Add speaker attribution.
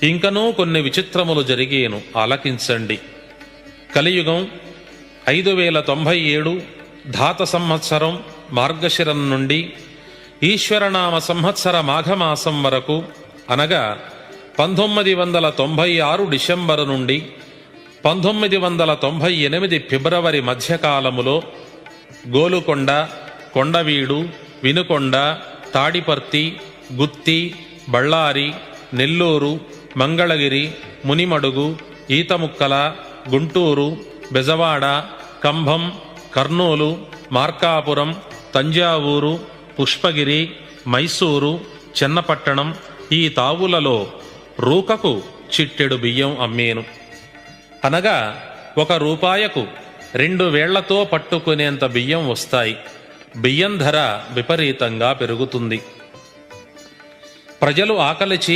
Speaker 1: ఇంకనూ కొన్ని విచిత్రములు జరిగేను, ఆలకించండి. కలియుగం 5097 ధాత సంవత్సరం మార్గశిరం నుండి ఈశ్వరనామ సంవత్సర మాఘమాసం వరకు, అనగా 1996 డిసెంబరు నుండి 1998 ఫిబ్రవరి మధ్యకాలములో గోలుకొండ, కొండవీడు, వినుకొండ, తాడిపర్తి, గుత్తి, బళ్ళారి, నెల్లూరు, మంగళగిరి, మునిమడుగు, ఈతముక్కల, గుంటూరు, బెజవాడ, కంభం, కర్నూలు, మార్కాపురం, తంజావూరు, పుష్పగిరి, మైసూరు, చెన్నపట్టణం ఈ తావులలో రూకకు చిట్టెడు బియ్యం అమ్మేను. అనగా 1 రూపాయకు 2 వేళ్లతో పట్టుకునేంత బియ్యం వస్తాయి. బియ్యం ధర విపరీతంగా పెరుగుతుంది. ప్రజలు ఆకలిచి